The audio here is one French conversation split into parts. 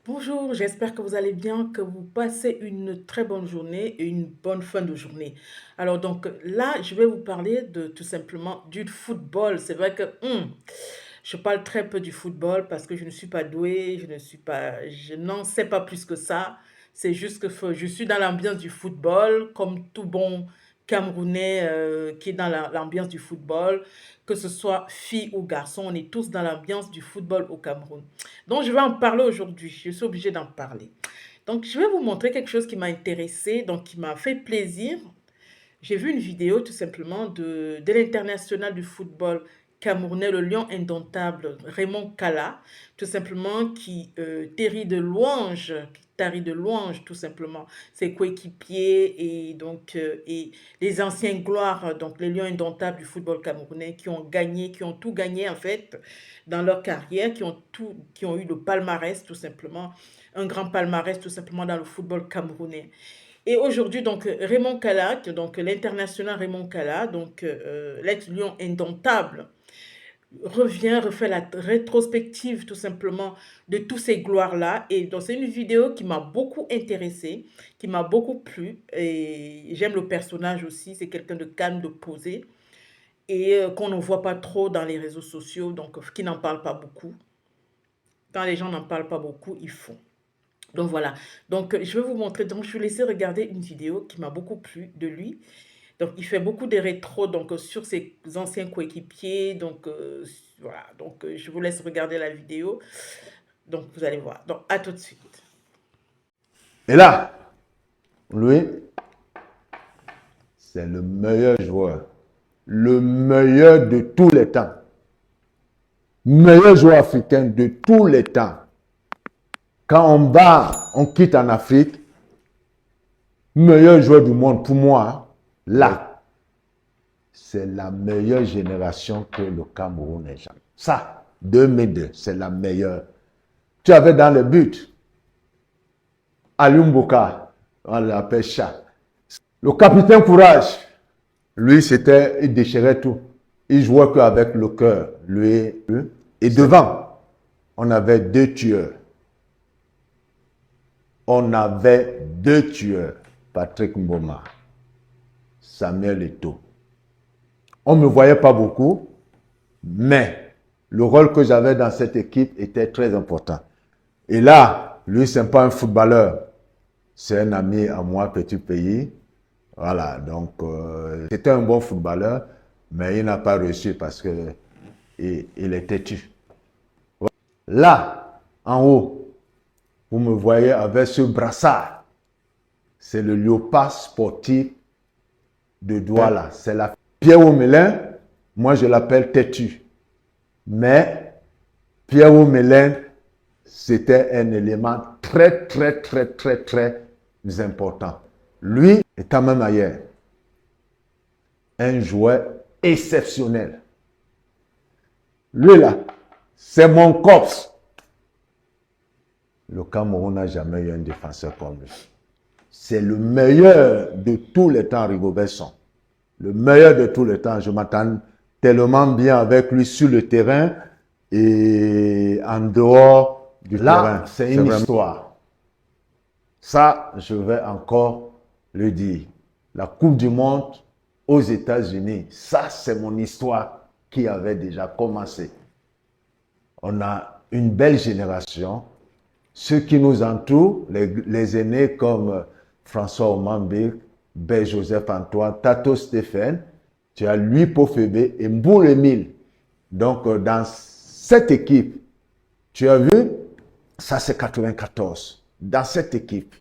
Bonjour, j'espère que vous allez bien, que vous passez une très bonne journée et une bonne fin de journée. Alors donc là, je vais vous parler de tout simplement du football. C'est vrai que je parle très peu du football parce que je ne suis pas douée, je n'en sais pas plus que ça. C'est juste que je suis dans l'ambiance du football, comme tout bon Camerounais qui est dans l'ambiance du football, que ce soit fille ou garçon, on est tous dans l'ambiance du football au Cameroun. Donc, je vais en parler aujourd'hui. Je suis obligée d'en parler. Donc, je vais vous montrer quelque chose qui m'a intéressée, donc qui m'a fait plaisir. J'ai vu une vidéo tout simplement de l'international du football camerounais, le lion indomptable, Raymond Kala, tout simplement, qui tarit de louanges, tout simplement, ses coéquipiers et les anciens gloires, donc les lions indomptables du football camerounais qui ont gagné, qui ont tout gagné en fait dans leur carrière, qui ont eu le palmarès tout simplement, un grand palmarès tout simplement dans le football camerounais. Et aujourd'hui, donc, Raymond Kala, donc l'international Raymond Kala, donc l'ex-lion indomptable, refait la rétrospective tout simplement de tous ces gloires-là. Et donc, c'est une vidéo qui m'a beaucoup intéressée, qui m'a beaucoup plu. Et j'aime le personnage aussi, c'est quelqu'un de calme, de posé, et qu'on ne voit pas trop dans les réseaux sociaux, donc qui n'en parle pas beaucoup. Quand les gens n'en parlent pas beaucoup, ils font. Donc voilà, donc je vais vous montrer, donc je vais vous laisser regarder une vidéo qui m'a beaucoup plu de lui. Donc il fait beaucoup de rétros donc sur ses anciens coéquipiers, donc voilà, donc je vous laisse regarder la vidéo, donc vous allez voir. Donc à tout de suite. Et là, lui, c'est le meilleur joueur. Le meilleur de tous les temps. Meilleur joueur africain de tous les temps. Quand on quitte en Afrique, meilleur joueur du monde pour moi, là, c'est la meilleure génération que le Cameroun ait jamais. Ça, 2002, c'est la meilleure. Tu avais dans le but Aliou Mboka, on l'appelle Chat. Le capitaine Courage, lui, il déchirait tout. Il jouait qu'avec le cœur, lui. Et devant, on avait deux tueurs. On avait deux tueurs. Patrick Mboma, Samuel Eto'o. On ne me voyait pas beaucoup, mais le rôle que j'avais dans cette équipe était très important. Et là, lui, ce n'est pas un footballeur. C'est un ami à moi, petit pays. Voilà, donc c'était un bon footballeur, mais il n'a pas réussi parce que il est têtu. Là, en haut, vous me voyez avec ce brassard. C'est le léopard sportif de Douala. C'est la Pierre Omelin. Moi, je l'appelle têtu. Mais Pierre Omelin, c'était un élément très, très, très, très, très important. Lui est quand même ailleurs. Un joueur exceptionnel. Lui là, c'est mon cops. Le Cameroun n'a jamais eu un défenseur comme lui. C'est le meilleur de tous les temps, Rigobert Song. Le meilleur de tous les temps. Je m'attends tellement bien avec lui sur le terrain et en dehors du terrain. C'est une histoire. Ça, je vais encore le dire. La Coupe du Monde aux États-Unis, ça, c'est mon histoire qui avait déjà commencé. On a une belle génération. Ceux qui nous entourent, les aînés comme François Omambé, B. Joseph Antoine, Tato Stéphane, tu as Louis Pofébé et Mboul Émile. Donc, dans cette équipe, tu as vu, ça c'est 94. Dans cette équipe,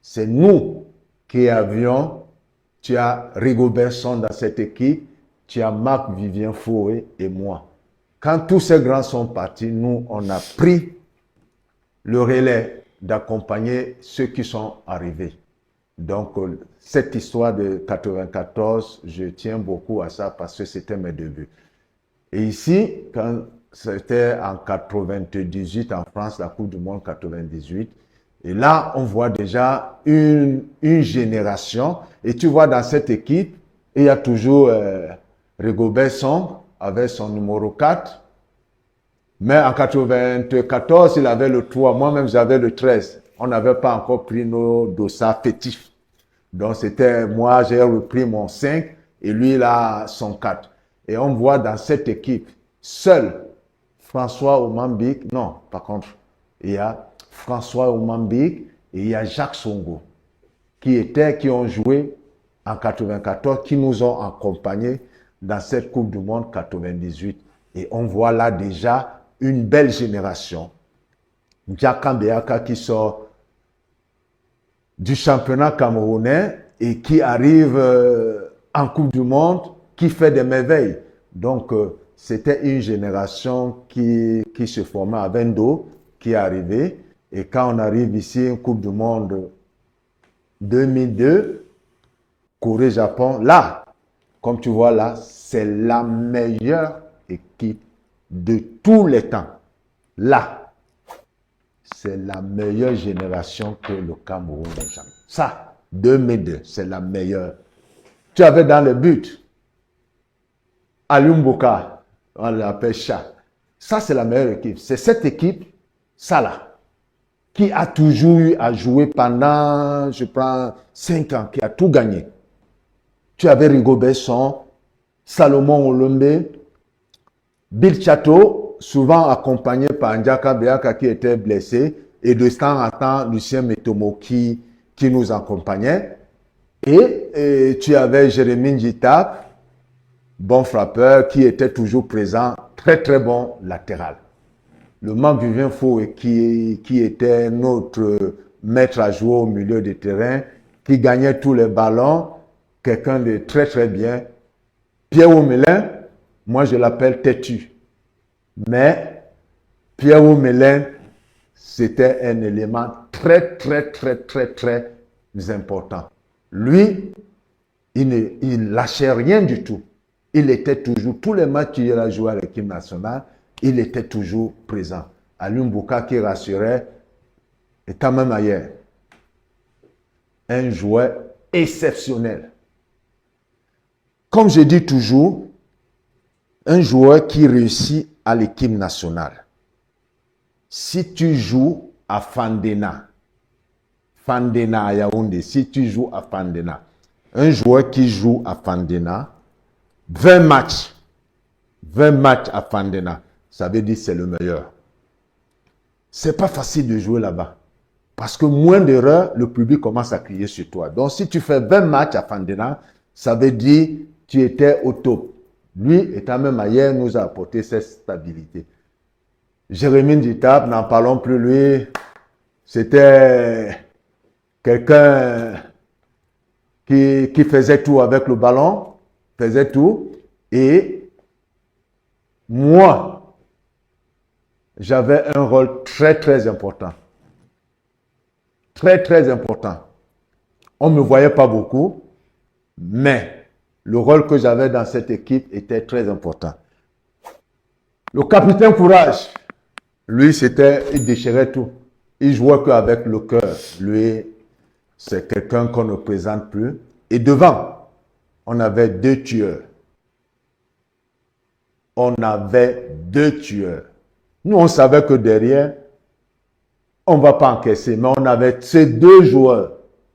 c'est nous qui avions, tu as Rigobert Song dans cette équipe, tu as Marc-Vivien Foué et moi. Quand tous ces grands sont partis, nous, on a pris le relais d'accompagner ceux qui sont arrivés. Donc, cette histoire de 94, je tiens beaucoup à ça parce que c'était mes débuts. Et ici, quand c'était en 98 en France, la Coupe du Monde 98, et là, on voit déjà une génération. Et tu vois, dans cette équipe, il y a toujours Rigobert Song avec son numéro 4. Mais en 94, il avait le 3, moi-même j'avais le 13. On n'avait pas encore pris nos dossards fétifs. Donc c'était, moi j'ai repris mon 5 et lui il a son 4. Et on voit dans cette équipe, seul François Oumambik, non, par contre, il y a François Oumambik et il y a Jacques Songo qui ont joué en 94, qui nous ont accompagnés dans cette Coupe du Monde 98. Et on voit là déjà une belle génération. Djaka Beaka qui sort du championnat camerounais et qui arrive en Coupe du Monde, qui fait des merveilles. Donc, c'était une génération qui se formait à Vendo, qui est arrivée. Et quand on arrive ici, en Coupe du Monde 2002, Corée-Japon, là, comme tu vois là, c'est la meilleure équipe de tous les temps. Là, c'est la meilleure génération que le Cameroun ait jamais. Ça, 2002, c'est la meilleure. Tu avais dans le but Alumboka, on l'appelle Chat. Ça, c'est la meilleure équipe. C'est cette équipe, ça là, qui a toujours eu à jouer pendant, je prends 5 ans, qui a tout gagné. Tu avais Rigo Besson, Salomon Olombe, Bill Chateau, souvent accompagné par Ndjaka Beaka qui était blessé, et de temps en temps, Lucien Metomo qui nous accompagnait. Et tu avais Jérémy Njita, bon frappeur, qui était toujours présent, très très bon latéral. Le manque Vivien Foué qui était notre maître à jouer au milieu du terrain, qui gagnait tous les ballons, quelqu'un de très très bien. Pierre Oumelin, moi je l'appelle têtu. Mais Pierre Oumelin, c'était un élément très très très très très important. Lui, il lâchait rien du tout. Il était toujours, tous les matchs qu'il a joué à l'équipe nationale, il était toujours présent. Alioune Bouka qui rassurait, et quand même ailleurs. Un joueur exceptionnel. Comme je dis toujours, un joueur qui réussit à l'équipe nationale. Si tu joues à Fandena à Yaoundé, si tu joues à Fandena, un joueur qui joue à Fandena, 20 matchs à Fandena, ça veut dire que c'est le meilleur. C'est pas facile de jouer là-bas. Parce que moins d'erreurs, le public commence à crier sur toi. Donc si tu fais 20 matchs à Fandena, ça veut dire que tu étais au top. Lui, étant même ailleurs, nous a apporté cette stabilité. Jérémy Ditab, n'en parlons plus, lui, c'était quelqu'un qui faisait tout avec le ballon, faisait tout. Et moi, j'avais un rôle très, très important. Très, très important. On ne me voyait pas beaucoup, mais le rôle que j'avais dans cette équipe était très important. Le capitaine Courage, lui, il déchirait tout. Il jouait qu'avec le cœur. Lui, c'est quelqu'un qu'on ne présente plus. Et devant, on avait 2 tueurs. On avait 2 tueurs. Nous, on savait que derrière, on ne va pas encaisser, mais on avait ces 2 joueurs.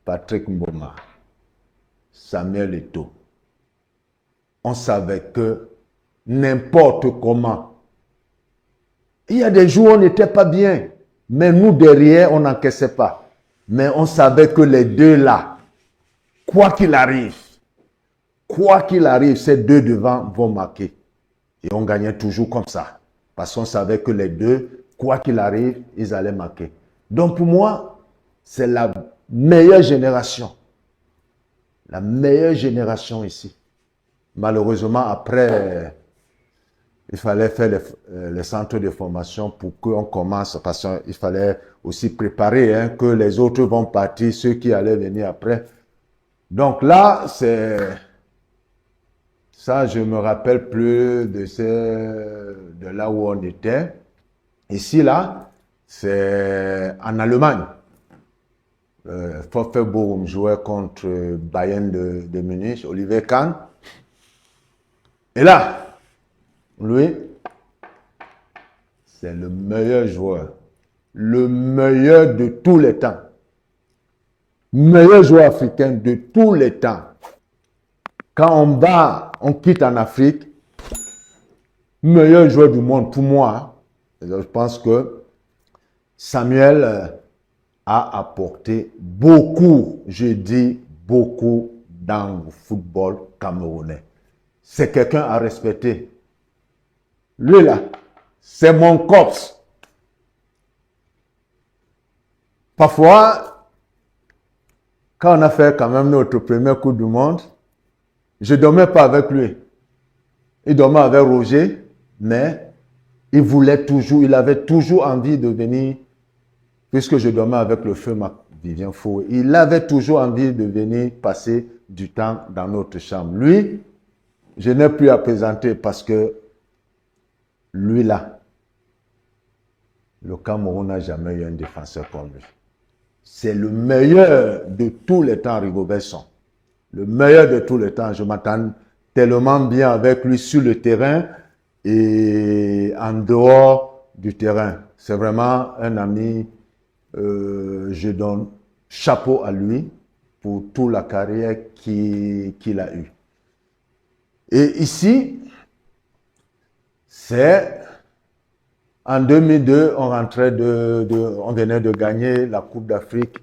Patrick Mboma, Samuel Eto'o. On savait que n'importe comment, il y a des jours où on n'était pas bien, mais nous derrière, on n'encaissait pas. Mais on savait que les 2 là, quoi qu'il arrive, ces 2 devant vont marquer. Et on gagnait toujours comme ça. Parce qu'on savait que les 2, quoi qu'il arrive, ils allaient marquer. Donc pour moi, c'est la meilleure génération. La meilleure génération ici. Malheureusement, après, il fallait faire les centres de formation pour qu'on commence, parce qu'il fallait aussi préparer que les autres vont partir, ceux qui allaient venir après. Donc là, c'est... Ça, je ne me rappelle plus de là où on était. Ici, là, c'est en Allemagne. Pfefferboom jouait contre Bayern de Munich, Oliver Kahn. Et là, lui, C'est le meilleur joueur. Le meilleur de tous les temps. Meilleur joueur africain de tous les temps. Quand on quitte en Afrique, meilleur joueur du monde pour moi. Je pense que Samuel a apporté beaucoup, je dis beaucoup, dans le football camerounais. C'est quelqu'un à respecter. Lui là, c'est mon cops. Parfois, quand on a fait quand même notre premier Coupe du Monde, je ne dormais pas avec lui. Il dormait avec Roger, mais il avait toujours envie de venir, puisque je dormais avec le feu Vivien Foué. Il avait toujours envie de venir passer du temps dans notre chambre. Lui, je n'ai plus à présenter parce que lui là, le Cameroun n'a jamais eu un défenseur comme lui. C'est le meilleur de tous les temps, Rigobert Song. Le meilleur de tous les temps. Je m'attends tellement bien avec lui sur le terrain et en dehors du terrain. C'est vraiment un ami. Je donne chapeau à lui pour toute la carrière qu'il a eue. Et ici, c'est en 2002, on venait de gagner la Coupe d'Afrique.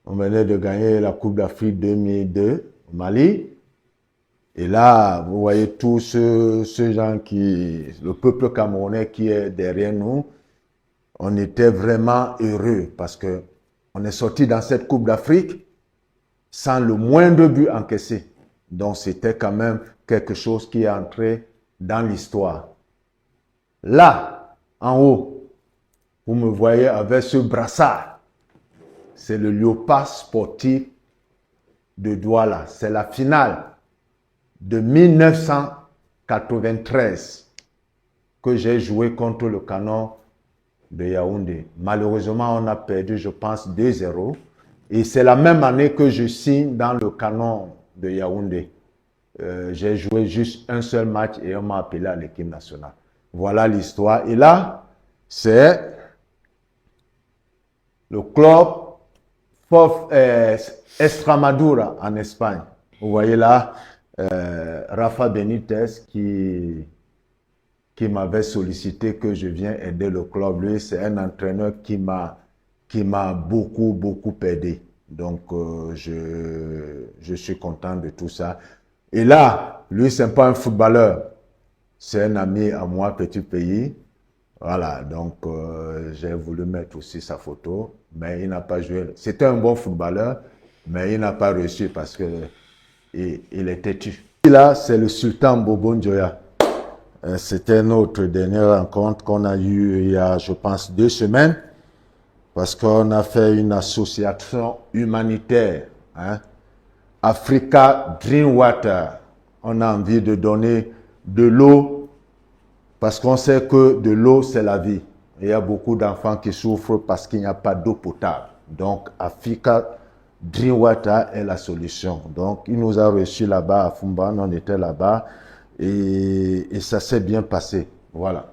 On venait de gagner la Coupe d'Afrique 2002 au Mali. Et là, vous voyez tous ceux gens le peuple camerounais qui est derrière nous, on était vraiment heureux parce que on est sorti dans cette Coupe d'Afrique sans le moindre but encaissé. Donc, c'était quand même quelque chose qui est entré dans l'histoire. Là, en haut, vous me voyez avec ce brassard. C'est le Léopard sportif de Douala. C'est la finale de 1993 que j'ai joué contre le Canon de Yaoundé. Malheureusement, on a perdu, je pense, 2-0. Et c'est la même année que je signe dans le Canon de Yaoundé. J'ai joué juste un seul match et on m'a appelé à l'équipe nationale. Voilà l'histoire. Et là, c'est le club Extremadura en Espagne. Vous voyez là, Rafa Benitez qui m'avait sollicité que je vienne aider le club. Lui, c'est un entraîneur qui m'a beaucoup aidé. Donc, je suis content de tout ça. Et là, lui, c'est pas un footballeur. C'est un ami à moi, petit pays. Voilà, donc j'ai voulu mettre aussi sa photo, mais il n'a pas joué. C'était un bon footballeur, mais il n'a pas réussi parce que il est têtu. Là, c'est le Sultan Bobo Njoya. C'était notre dernière rencontre qu'on a eue il y a, je pense, 2 semaines, parce qu'on a fait une association humanitaire, hein, Africa Dream Water. On a envie de donner de l'eau, parce qu'on sait que de l'eau, c'est la vie. Il y a beaucoup d'enfants qui souffrent parce qu'il n'y a pas d'eau potable. Donc, Africa Dream Water est la solution. Donc, il nous a reçus là-bas à Fumban, on était là-bas et ça s'est bien passé. Voilà.